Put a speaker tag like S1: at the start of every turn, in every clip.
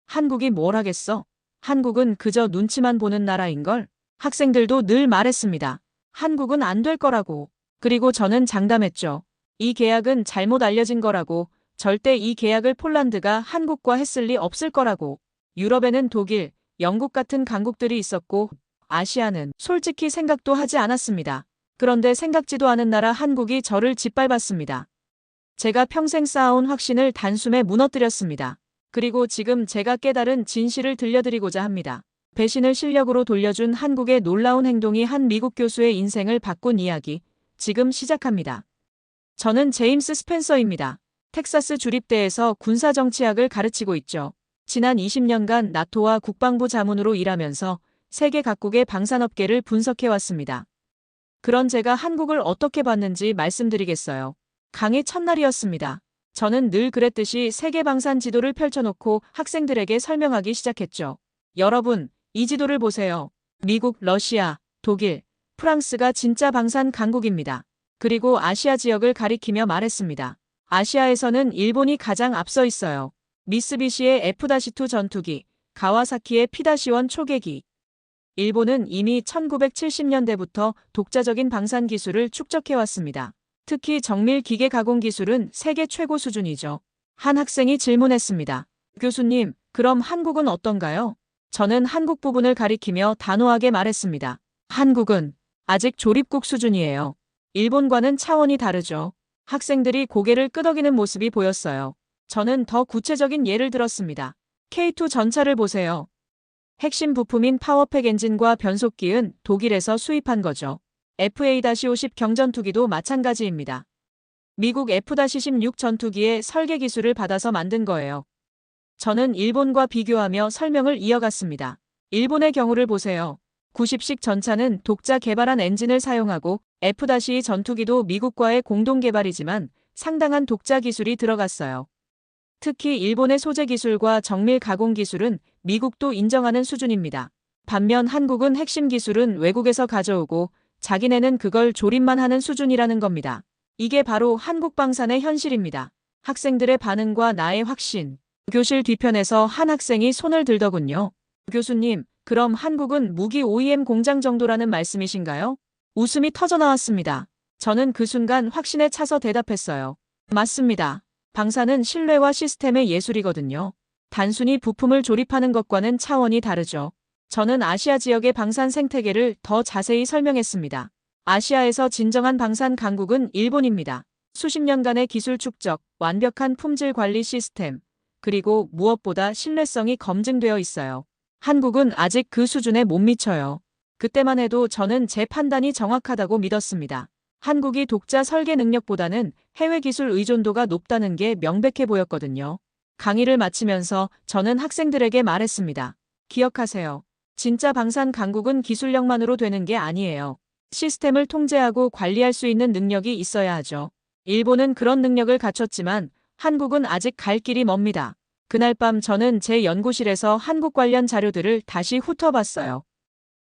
S1: 한국이 뭘 하겠어? 한국은 그저 눈치만 보는 나라인걸? 학생들도 늘 말했습니다. 한국은 안 될 거라고. 그리고 저는 장담했죠. 이 계약은 잘못 알려진 거라고. 절대 이 계약을 폴란드가 한국과 했을 리 없을 거라고. 유럽에는 독일, 영국 같은 강국들이 있었고 아시아는 솔직히 생각도 하지 않았습니다. 그런데 생각지도 않은 나라 한국이 저를 짓밟았습니다. 제가 평생 쌓아온 확신을 단숨에 무너뜨렸습니다. 그리고 지금 제가 깨달은 진실을 들려드리고자 합니다. 배신을 실력으로 돌려준 한국의 놀라운 행동이 한 미국 교수의 인생을 바꾼 이야기, 지금 시작합니다. 저는 제임스 스펜서입니다. 텍사스 주립대에서 군사정치학을 가르치고 있죠. 지난 20년간 나토와 국방부 자문으로 일하면서 세계 각국의 방산업계를 분석해왔습니다. 그런 제가 한국을 어떻게 봤는지 말씀드리겠어요. 강의 첫날이었습니다. 저는 늘 그랬듯이 세계 방산 지도를 펼쳐놓고 학생들에게 설명하기 시작했죠. 여러분, 이 지도를 보세요. 미국, 러시아, 독일, 프랑스가 진짜 방산 강국입니다. 그리고 아시아 지역을 가리키며 말했습니다. 아시아에서는 일본이 가장 앞서 있어요. 미쓰비시의 F-2 전투기, 가와사키의 P-1 초계기. 일본은 이미 1970년대부터 독자적인 방산 기술을 축적해왔습니다. 특히 정밀 기계 가공 기술은 세계 최고 수준이죠. 한 학생이 질문했습니다. 교수님, 그럼 한국은 어떤가요? 저는 한국 부분을 가리키며 단호하게 말했습니다. 한국은 아직 조립국 수준이에요. 일본과는 차원이 다르죠. 학생들이 고개를 끄덕이는 모습이 보였어요. 저는 더 구체적인 예를 들었습니다. K2 전차를 보세요. 핵심 부품인 파워팩 엔진과 변속기은 독일에서 수입한 거죠. FA-50 경전투기도 마찬가지입니다. 미국 F-16 전투기의 설계 기술을 받아서 만든 거예요. 저는 일본과 비교하며 설명을 이어갔습니다. 일본의 경우를 보세요. 90식 전차는 독자 개발한 엔진을 사용하고 F-2 전투기도 미국과의 공동 개발이지만 상당한 독자 기술이 들어갔어요. 특히 일본의 소재 기술과 정밀 가공 기술은 미국도 인정하는 수준입니다. 반면 한국은 핵심 기술은 외국에서 가져오고 자기네는 그걸 조립만 하는 수준이라는 겁니다. 이게 바로 한국 방산의 현실입니다. 학생들의 반응과 나의 확신. 교실 뒤편에서 한 학생이 손을 들더군요. 교수님, 그럼 한국은 무기 OEM 공장 정도라는 말씀이신가요? 웃음이 터져나왔습니다. 저는 그 순간 확신에 차서 대답했어요. 맞습니다. 방산은 신뢰와 시스템의 예술이거든요. 단순히 부품을 조립하는 것과는 차원이 다르죠. 저는 아시아 지역의 방산 생태계를 더 자세히 설명했습니다. 아시아에서 진정한 방산 강국은 일본입니다. 수십 년간의 기술 축적, 완벽한 품질 관리 시스템, 그리고 무엇보다 신뢰성이 검증되어 있어요. 한국은 아직 그 수준에 못 미쳐요. 그때만 해도 저는 제 판단이 정확하다고 믿었습니다. 한국이 독자 설계 능력보다는 해외 기술 의존도가 높다는 게 명백해 보였거든요. 강의를 마치면서 저는 학생들에게 말했습니다. 기억하세요. 진짜 방산 강국은 기술력만으로 되는 게 아니에요. 시스템을 통제하고 관리할 수 있는 능력이 있어야 하죠. 일본은 그런 능력을 갖췄지만 한국은 아직 갈 길이 멉니다. 그날 밤 저는 제 연구실에서 한국 관련 자료들을 다시 훑어봤어요.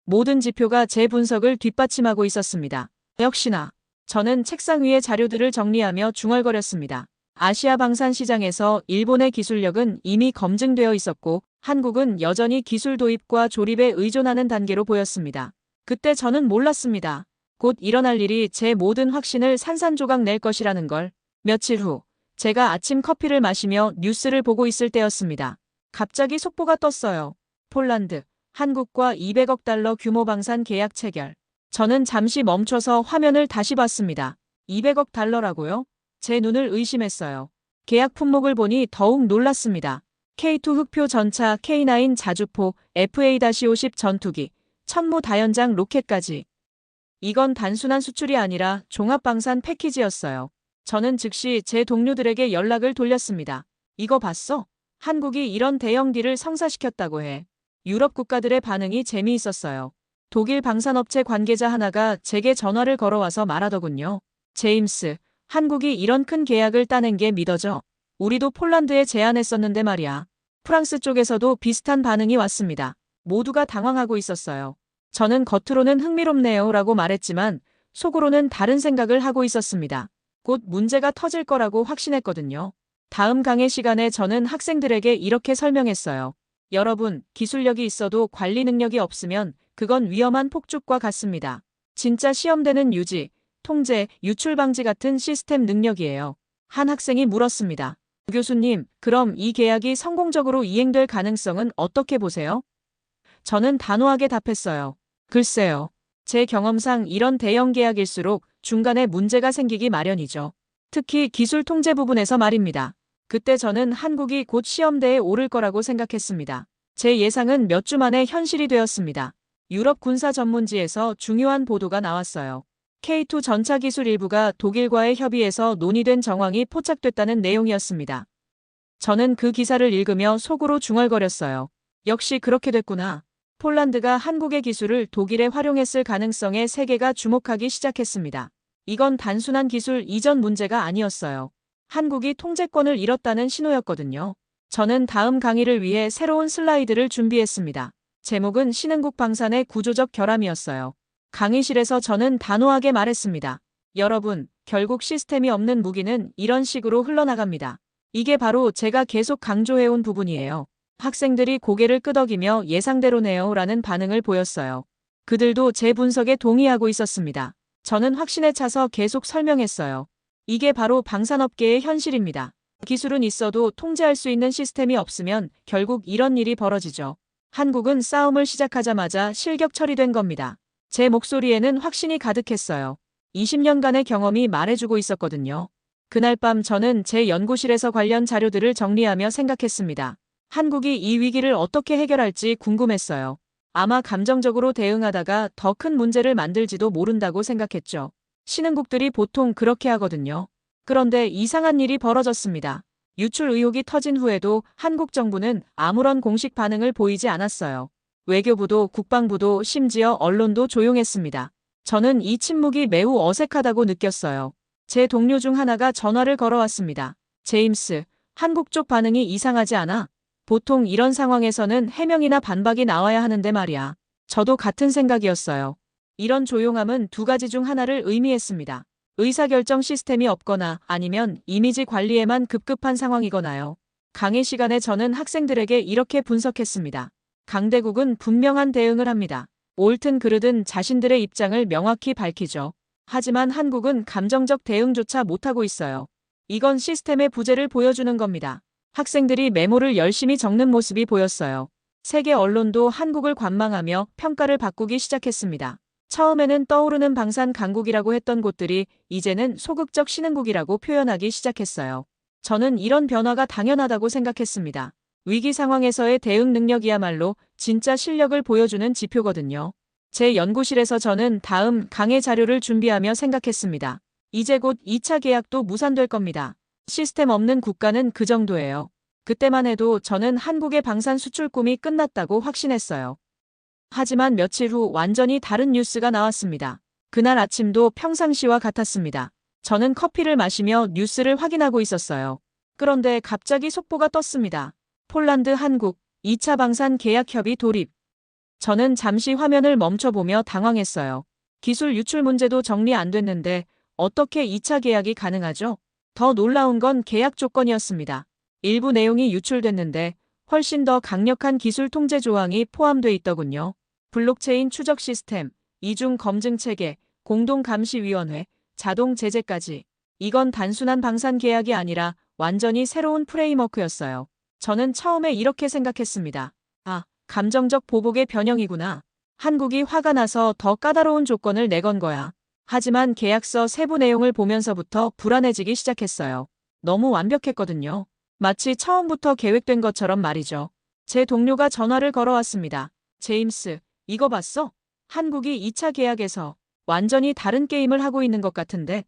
S1: 모든 지표가 제 분석을 뒷받침하고 있었습니다. 역시나 저는 책상 위의 자료들을 정리하며 중얼거렸습니다. 아시아 방산 시장에서 일본의 기술력은 이미 검증되어 있었고 한국은 여전히 기술 도입과 조립에 의존하는 단계로 보였습니다. 그때 저는 몰랐습니다. 곧 일어날 일이 제 모든 확신을 산산조각 낼 것이라는 걸. 며칠 후 제가 아침 커피를 마시며 뉴스를 보고 있을 때였습니다. 갑자기 속보가 떴어요. 폴란드, 한국과 200억 달러 규모 방산 계약 체결. 저는 잠시 멈춰서 화면을 다시 봤습니다. 200억 달러라고요? 제 눈을 의심했어요. 계약 품목을 보니 더욱 놀랐습니다. K2 흑표 전차, K9 자주포, FA-50 전투기, 천무 다연장 로켓까지. 이건 단순한 수출이 아니라 종합방산 패키지였어요. 저는 즉시 제 동료들에게 연락을 돌렸습니다. 이거 봤어? 한국이 이런 대형 딜을 성사시켰다고 해. 유럽 국가들의 반응이 재미있었어요. 독일 방산업체 관계자 하나가 제게 전화를 걸어와서 말하더군요. 제임스, 한국이 이런 큰 계약을 따낸 게 믿어져. 우리도 폴란드에 제안했었는데 말이야. 프랑스 쪽에서도 비슷한 반응이 왔습니다. 모두가 당황하고 있었어요. 저는 겉으로는 흥미롭네요 라고 말했지만 속으로는 다른 생각을 하고 있었습니다. 곧 문제가 터질 거라고 확신했거든요. 다음 강의 시간에 저는 학생들에게 이렇게 설명했어요. 여러분, 기술력이 있어도 관리 능력이 없으면 그건 위험한 폭죽과 같습니다. 진짜 시험되는 유지, 통제, 유출 방지 같은 시스템 능력이에요. 한 학생이 물었습니다. 교수님, 그럼 이 계약이 성공적으로 이행될 가능성은 어떻게 보세요? 저는 단호하게 답했어요. 글쎄요. 제 경험상 이런 대형 계약일수록 중간에 문제가 생기기 마련이죠. 특히 기술 통제 부분에서 말입니다. 그때 저는 한국이 곧 시험대에 오를 거라고 생각했습니다. 제 예상은 몇 주 만에 현실이 되었습니다. 유럽 군사 전문지에서 중요한 보도가 나왔어요. K2 전차 기술 일부가 독일과의 협의에서 논의된 정황이 포착됐다는 내용이었습니다. 저는 그 기사를 읽으며 속으로 중얼거렸어요. 역시 그렇게 됐구나. 폴란드가 한국의 기술을 독일에 활용했을 가능성에 세계가 주목하기 시작했습니다. 이건 단순한 기술 이전 문제가 아니었어요. 한국이 통제권을 잃었다는 신호였거든요. 저는 다음 강의를 위해 새로운 슬라이드를 준비했습니다. 제목은 신흥국 방산의 구조적 결함이었어요. 강의실에서 저는 단호하게 말했습니다. 여러분, 결국 시스템이 없는 무기는 이런 식으로 흘러나갑니다. 이게 바로 제가 계속 강조해온 부분이에요. 학생들이 고개를 끄덕이며 예상대로네요 라는 반응을 보였어요. 그들도 제 분석에 동의하고 있었습니다. 저는 확신에 차서 계속 설명했어요. 이게 바로 방산업계의 현실입니다. 기술은 있어도 통제할 수 있는 시스템이 없으면 결국 이런 일이 벌어지죠. 한국은 싸움을 시작하자마자 실격 처리된 겁니다. 제 목소리에는 확신이 가득했어요. 20년간의 경험이 말해주고 있었거든요. 그날 밤 저는 제 연구실에서 관련 자료들을 정리하며 생각했습니다. 한국이 이 위기를 어떻게 해결할지 궁금했어요. 아마 감정적으로 대응하다가 더 큰 문제를 만들지도 모른다고 생각했죠. 신흥국들이 보통 그렇게 하거든요. 그런데 이상한 일이 벌어졌습니다. 유출 의혹이 터진 후에도 한국 정부는 아무런 공식 반응을 보이지 않았어요. 외교부도 국방부도 심지어 언론도 조용했습니다. 저는 이 침묵이 매우 어색하다고 느꼈어요. 제 동료 중 하나가 전화를 걸어왔습니다. 제임스, 한국 쪽 반응이 이상하지 않아? 보통 이런 상황에서는 해명이나 반박이 나와야 하는데 말이야. 저도 같은 생각이었어요. 이런 조용함은 두 가지 중 하나를 의미했습니다. 의사결정 시스템이 없거나 아니면 이미지 관리에만 급급한 상황이거나요. 강의 시간에 저는 학생들에게 이렇게 분석했습니다. 강대국은 분명한 대응을 합니다. 옳든 그르든 자신들의 입장을 명확히 밝히죠. 하지만 한국은 감정적 대응조차 못하고 있어요. 이건 시스템의 부재를 보여주는 겁니다. 학생들이 메모를 열심히 적는 모습이 보였어요. 세계 언론도 한국을 관망하며 평가를 바꾸기 시작했습니다. 처음에는 떠오르는 방산 강국이라고 했던 곳들이 이제는 소극적 신흥국이라고 표현하기 시작했어요. 저는 이런 변화가 당연하다고 생각했습니다. 위기 상황에서의 대응 능력이야말로 진짜 실력을 보여주는 지표거든요. 제 연구실에서 저는 다음 강의 자료를 준비하며 생각했습니다. 이제 곧 2차 계약도 무산될 겁니다. 시스템 없는 국가는 그 정도예요. 그때만 해도 저는 한국의 방산 수출 꿈이 끝났다고 확신했어요. 하지만 며칠 후 완전히 다른 뉴스가 나왔습니다. 그날 아침도 평상시와 같았습니다. 저는 커피를 마시며 뉴스를 확인하고 있었어요. 그런데 갑자기 속보가 떴습니다. 폴란드 한국 2차 방산 계약 협의 돌입. 저는 잠시 화면을 멈춰보며 당황했어요. 기술 유출 문제도 정리 안 됐는데 어떻게 2차 계약이 가능하죠? 더 놀라운 건 계약 조건이었습니다. 일부 내용이 유출됐는데 훨씬 더 강력한 기술 통제 조항이 포함돼 있더군요. 블록체인 추적 시스템, 이중 검증 체계, 공동 감시위원회, 자동 제재까지. 이건 단순한 방산 계약이 아니라 완전히 새로운 프레임워크였어요. 저는 처음에 이렇게 생각했습니다. 아, 감정적 보복의 변형이구나. 한국이 화가 나서 더 까다로운 조건을 내건 거야. 하지만 계약서 세부 내용을 보면서부터 불안해지기 시작했어요. 너무 완벽했거든요. 마치 처음부터 계획된 것처럼 말이죠. 제 동료가 전화를 걸어왔습니다. 제임스, 이거 봤어? 한국이 2차 계약에서 완전히 다른 게임을 하고 있는 것 같은데.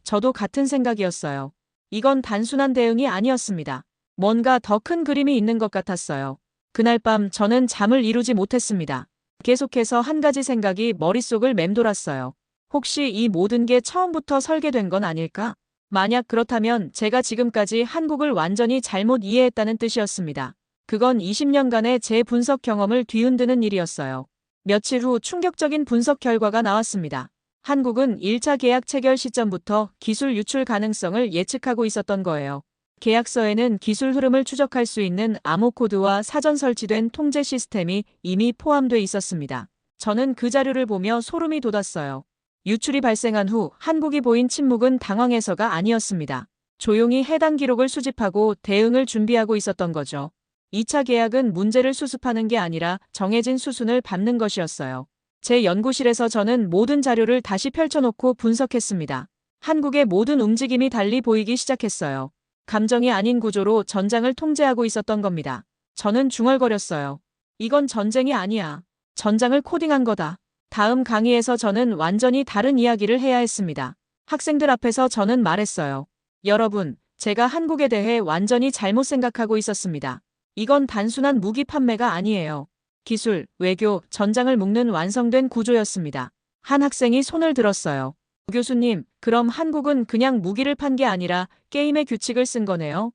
S1: 저도 같은 생각이었어요. 이건 단순한 대응이 아니었습니다. 뭔가 더 큰 그림이 있는 것 같았어요. 그날 밤 저는 잠을 이루지 못했습니다. 계속해서 한 가지 생각이 머릿속을 맴돌았어요. 혹시 이 모든 게 처음부터 설계된 건 아닐까? 만약 그렇다면 제가 지금까지 한국을 완전히 잘못 이해했다는 뜻이었습니다. 그건 20년간의 제 분석 경험을 뒤흔드는 일이었어요. 며칠 후 충격적인 분석 결과가 나왔습니다. 한국은 1차 계약 체결 시점부터 기술 유출 가능성을 예측하고 있었던 거예요. 계약서에는 기술 흐름을 추적할 수 있는 암호 코드와 사전 설치된 통제 시스템이 이미 포함돼 있었습니다. 저는 그 자료를 보며 소름이 돋았어요. 유출이 발생한 후 한국이 보인 침묵은 당황해서가 아니었습니다. 조용히 해당 기록을 수집하고 대응을 준비하고 있었던 거죠. 2차 계약은 문제를 수습하는 게 아니라 정해진 수순을 밟는 것이었어요. 제 연구실에서 저는 모든 자료를 다시 펼쳐놓고 분석했습니다. 한국의 모든 움직임이 달리 보이기 시작했어요. 감정이 아닌 구조로 전장을 통제하고 있었던 겁니다. 저는 중얼거렸어요. 이건 전쟁이 아니야. 전장을 코딩한 거다. 다음 강의에서 저는 완전히 다른 이야기를 해야 했습니다. 학생들 앞에서 저는 말했어요. 여러분, 제가 한국에 대해 완전히 잘못 생각하고 있었습니다. 이건 단순한 무기 판매가 아니에요. 기술, 외교, 전장을 묶는 완성된 구조였습니다. 한 학생이 손을 들었어요. 교수님, 그럼 한국은 그냥 무기를 판 게 아니라 게임의 규칙을 쓴 거네요?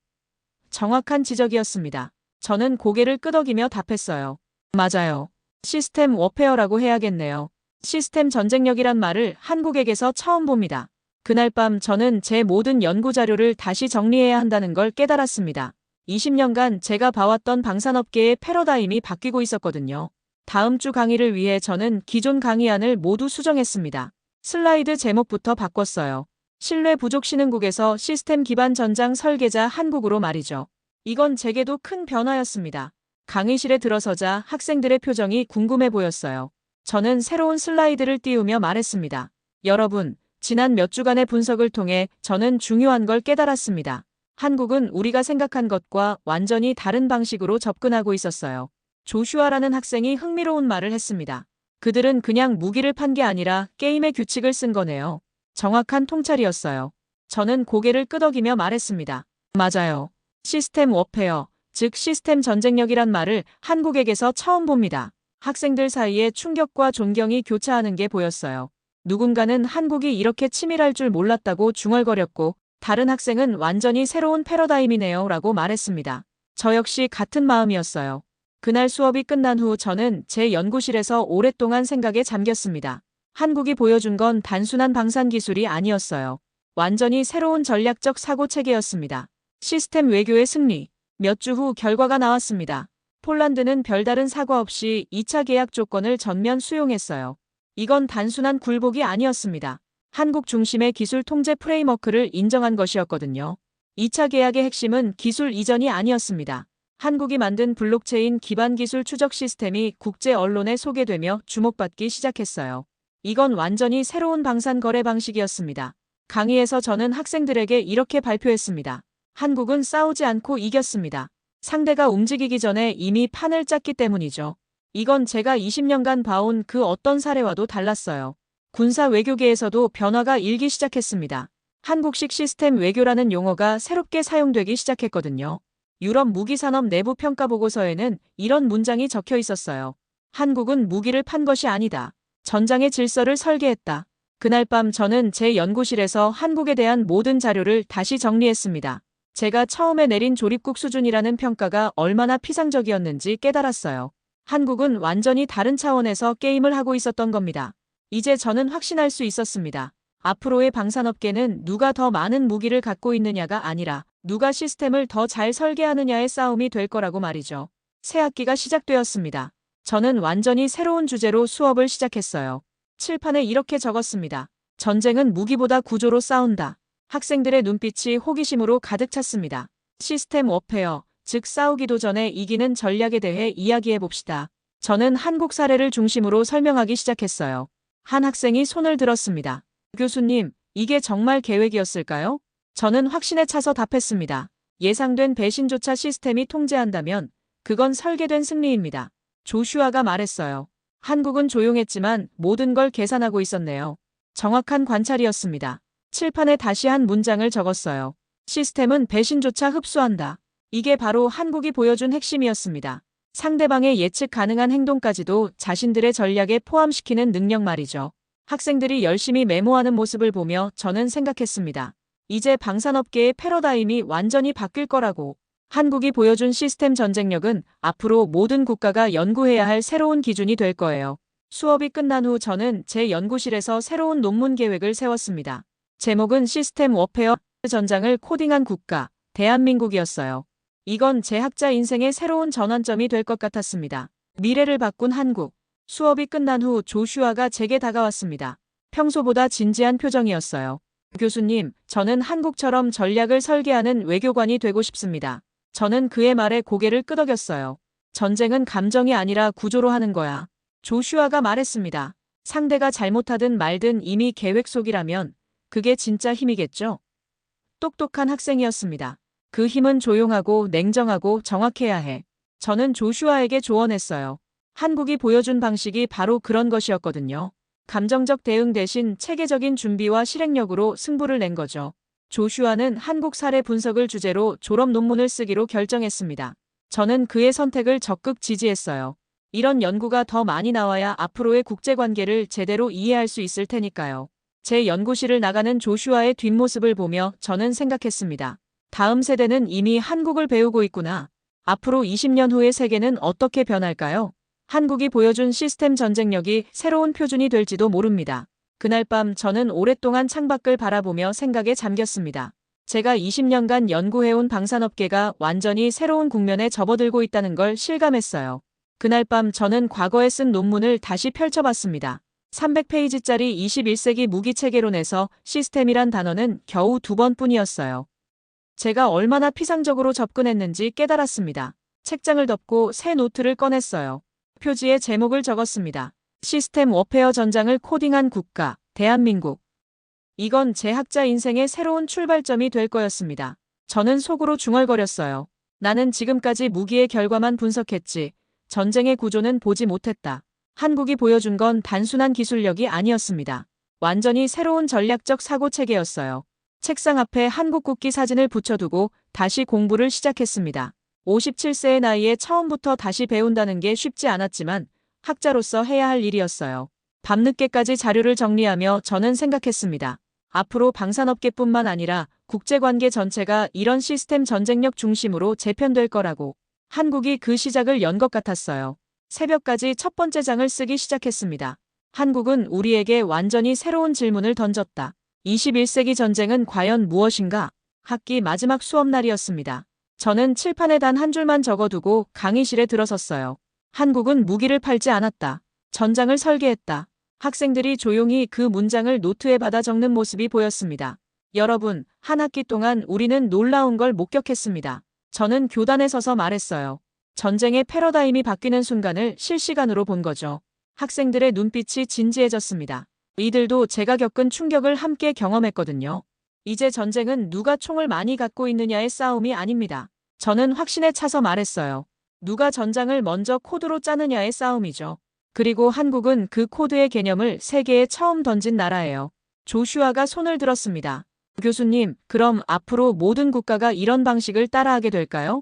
S1: 정확한 지적이었습니다. 저는 고개를 끄덕이며 답했어요. 맞아요. 시스템 워페어라고 해야겠네요. 시스템 전쟁력이란 말을 한국에게서 처음 봅니다. 그날 밤 저는 제 모든 연구 자료를 다시 정리해야 한다는 걸 깨달았습니다. 20년간 제가 봐왔던 방산업계의 패러다임이 바뀌고 있었거든요. 다음 주 강의를 위해 저는 기존 강의안을 모두 수정했습니다. 슬라이드 제목부터 바꿨어요. 신뢰 부족 신흥국에서 시스템 기반 전장 설계자 한국으로 말이죠. 이건 제게도 큰 변화였습니다. 강의실에 들어서자 학생들의 표정이 궁금해 보였어요. 저는 새로운 슬라이드를 띄우며 말했습니다. 여러분, 지난 몇 주간의 분석을 통해 저는 중요한 걸 깨달았습니다. 한국은 우리가 생각한 것과 완전히 다른 방식으로 접근하고 있었어요. 조슈아라는 학생이 흥미로운 말을 했습니다. 그들은 그냥 무기를 판 게 아니라 게임의 규칙을 쓴 거네요. 정확한 통찰이었어요. 저는 고개를 끄덕이며 말했습니다. 맞아요. 시스템 워페어, 즉 시스템 전쟁력이란 말을 한국에게서 처음 봅니다. 학생들 사이에 충격과 존경이 교차하는 게 보였어요. 누군가는 한국이 이렇게 치밀할 줄 몰랐다고 중얼거렸고 다른 학생은 완전히 새로운 패러다임이네요 라고 말했습니다. 저 역시 같은 마음이었어요. 그날 수업이 끝난 후 저는 제 연구실에서 오랫동안 생각에 잠겼습니다. 한국이 보여준 건 단순한 방산 기술이 아니었어요. 완전히 새로운 전략적 사고 체계였습니다. 시스템 외교의 승리. 몇 주 후 결과가 나왔습니다. 폴란드는 별다른 사과 없이 2차 계약 조건을 전면 수용했어요. 이건 단순한 굴복이 아니었습니다. 한국 중심의 기술 통제 프레임워크를 인정한 것이었거든요. 2차 계약의 핵심은 기술 이전이 아니었습니다. 한국이 만든 블록체인 기반 기술 추적 시스템이 국제 언론에 소개되며 주목받기 시작했어요. 이건 완전히 새로운 방산 거래 방식이었습니다. 강의에서 저는 학생들에게 이렇게 발표했습니다. 한국은 싸우지 않고 이겼습니다. 상대가 움직이기 전에 이미 판을 짰기 때문이죠. 이건 제가 20년간 봐온 그 어떤 사례와도 달랐어요. 군사 외교계에서도 변화가 일기 시작했습니다. 한국식 시스템 외교라는 용어가 새롭게 사용되기 시작했거든요. 유럽 무기산업 내부 평가 보고서에는 이런 문장이 적혀 있었어요. 한국은 무기를 판 것이 아니다. 전장의 질서를 설계했다. 그날 밤 저는 제 연구실에서 한국에 대한 모든 자료를 다시 정리했습니다. 제가 처음에 내린 조립국 수준이라는 평가가 얼마나 피상적이었는지 깨달았어요. 한국은 완전히 다른 차원에서 게임을 하고 있었던 겁니다. 이제 저는 확신할 수 있었습니다. 앞으로의 방산업계는 누가 더 많은 무기를 갖고 있느냐가 아니라 누가 시스템을 더 잘 설계하느냐의 싸움이 될 거라고 말이죠. 새 학기가 시작되었습니다. 저는 완전히 새로운 주제로 수업을 시작했어요. 칠판에 이렇게 적었습니다. 전쟁은 무기보다 구조로 싸운다. 학생들의 눈빛이 호기심으로 가득 찼습니다. 시스템 워페어, 즉 싸우기도 전에 이기는 전략에 대해 이야기해 봅시다. 저는 한국 사례를 중심으로 설명하기 시작했어요. 한 학생이 손을 들었습니다. 교수님, 이게 정말 계획이었을까요? 저는 확신에 차서 답했습니다. 예상된 배신조차 시스템이 통제한다면 그건 설계된 승리입니다. 조슈아가 말했어요. 한국은 조용했지만 모든 걸 계산하고 있었네요. 정확한 관찰이었습니다. 칠판에 다시 한 문장을 적었어요. 시스템은 배신조차 흡수한다. 이게 바로 한국이 보여준 핵심이었습니다. 상대방의 예측 가능한 행동까지도 자신들의 전략에 포함시키는 능력 말이죠. 학생들이 열심히 메모하는 모습을 보며 저는 생각했습니다. 이제 방산업계의 패러다임이 완전히 바뀔 거라고. 한국이 보여준 시스템 전쟁력은 앞으로 모든 국가가 연구해야 할 새로운 기준이 될 거예요. 수업이 끝난 후 저는 제 연구실에서 새로운 논문 계획을 세웠습니다. 제목은 시스템 워페어 전장을 코딩한 국가. 대한민국이었어요. 이건 제 학자 인생의 새로운 전환점이 될 것 같았습니다. 미래를 바꾼 한국. 수업이 끝난 후 조슈아가 제게 다가왔습니다. 평소보다 진지한 표정이었어요. 교수님, 저는 한국처럼 전략을 설계하는 외교관이 되고 싶습니다. 저는 그의 말에 고개를 끄덕였어요. 전쟁은 감정이 아니라 구조로 하는 거야. 조슈아가 말했습니다. 상대가 잘못하든 말든 이미 계획 속이라면 그게 진짜 힘이겠죠? 똑똑한 학생이었습니다. 그 힘은 조용하고 냉정하고 정확해야 해. 저는 조슈아에게 조언했어요. 한국이 보여준 방식이 바로 그런 것이었거든요. 감정적 대응 대신 체계적인 준비와 실행력으로 승부를 낸 거죠. 조슈아는 한국 사례 분석을 주제로 졸업 논문을 쓰기로 결정했습니다. 저는 그의 선택을 적극 지지했어요. 이런 연구가 더 많이 나와야 앞으로의 국제관계를 제대로 이해할 수 있을 테니까요. 제 연구실을 나가는 조슈아의 뒷모습을 보며 저는 생각했습니다. 다음 세대는 이미 한국을 배우고 있구나. 앞으로 20년 후의 세계는 어떻게 변할까요? 한국이 보여준 시스템 전쟁력이 새로운 표준이 될지도 모릅니다. 그날 밤 저는 오랫동안 창밖을 바라보며 생각에 잠겼습니다. 제가 20년간 연구해온 방산업계가 완전히 새로운 국면에 접어들고 있다는 걸 실감했어요. 그날 밤 저는 과거에 쓴 논문을 다시 펼쳐봤습니다. 300페이지짜리 21세기 무기체계론에서 시스템이란 단어는 겨우 2번뿐이었어요. 제가 얼마나 피상적으로 접근했는지 깨달았습니다. 책장을 덮고 새 노트를 꺼냈어요. 표지에 제목을 적었습니다. 시스템 워페어 전장을 코딩한 국가, 대한민국. 이건 제 학자 인생의 새로운 출발점이 될 거였습니다. 저는 속으로 중얼거렸어요. 나는 지금까지 무기의 결과만 분석했지. 전쟁의 구조는 보지 못했다. 한국이 보여준 건 단순한 기술력이 아니었습니다. 완전히 새로운 전략적 사고체계였어요. 책상 앞에 한국 국기 사진을 붙여두고 다시 공부를 시작했습니다. 57세의 나이에 처음부터 다시 배운다는 게 쉽지 않았지만 학자로서 해야 할 일이었어요. 밤늦게까지 자료를 정리하며 저는 생각했습니다. 앞으로 방산업계뿐만 아니라 국제관계 전체가 이런 시스템 전쟁력 중심으로 재편될 거라고. 한국이 그 시작을 연 것 같았어요. 새벽까지 첫 번째 장을 쓰기 시작했습니다. 한국은 우리에게 완전히 새로운 질문을 던졌다. 21세기 전쟁은 과연 무엇인가? 학기 마지막 수업 날이었습니다. 저는 칠판에 단 한 줄만 적어두고 강의실에 들어섰어요. 한국은 무기를 팔지 않았다. 전장을 설계했다. 학생들이 조용히 그 문장을 노트에 받아 적는 모습이 보였습니다. 여러분, 한 학기 동안 우리는 놀라운 걸 목격했습니다. 저는 교단에 서서 말했어요. 전쟁의 패러다임이 바뀌는 순간을 실시간으로 본 거죠. 학생들의 눈빛이 진지해졌습니다. 이들도 제가 겪은 충격을 함께 경험했거든요. 이제 전쟁은 누가 총을 많이 갖고 있느냐의 싸움이 아닙니다. 저는 확신에 차서 말했어요. 누가 전장을 먼저 코드로 짜느냐의 싸움이죠. 그리고 한국은 그 코드의 개념을 세계에 처음 던진 나라예요. 조슈아가 손을 들었습니다. 교수님, 그럼 앞으로 모든 국가가 이런 방식을 따라하게 될까요?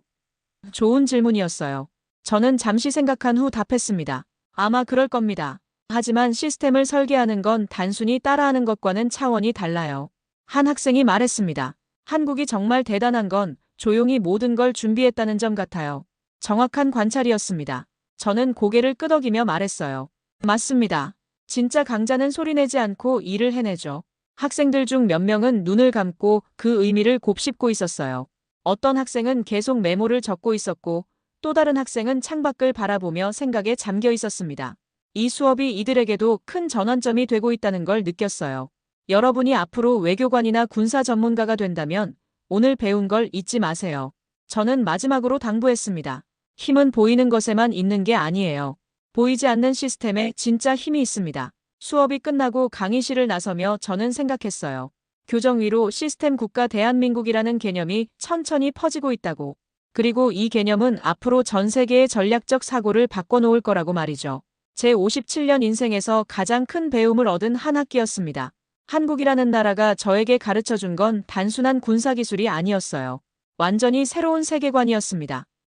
S1: 좋은 질문이었어요. 저는 잠시 생각한 후 답했습니다. 아마 그럴 겁니다. 하지만 시스템을 설계하는 건 단순히 따라하는 것과는 차원이 달라요. 한 학생이 말했습니다. 한국이 정말 대단한 건 조용히 모든 걸 준비했다는 점 같아요. 정확한 관찰이었습니다. 저는 고개를 끄덕이며 말했어요. 맞습니다. 진짜 강자는 소리내지 않고 일을 해내죠. 학생들 중 몇 명은 눈을 감고 그 의미를 곱씹고 있었어요. 어떤 학생은 계속 메모를 적고 있었고 또 다른 학생은 창밖을 바라보며 생각에 잠겨 있었습니다. 이 수업이 이들에게도 큰 전환점이 되고 있다는 걸 느꼈어요. 여러분이 앞으로 외교관이나 군사 전문가가 된다면 오늘 배운 걸 잊지 마세요. 저는 마지막으로 당부했습니다. 힘은 보이는 것에만 있는 게 아니에요. 보이지 않는 시스템에 진짜 힘이 있습니다. 수업이 끝나고 강의실을 나서며 저는 생각했어요. 교정 위로 시스템 국가 대한민국이라는 개념이 천천히 퍼지고 있다고. 그리고 이 개념은 앞으로 전 세계의 전략적 사고를 바꿔놓을 거라고 말이죠. 제 57년 인생에서 가장 큰 배움을 얻은 한 학기였습니다. 한국이라는 나라가 저에게 가르쳐준 건 단순한 군사기술이 아니었어요. 완전히 새로운 세계관이었습니다.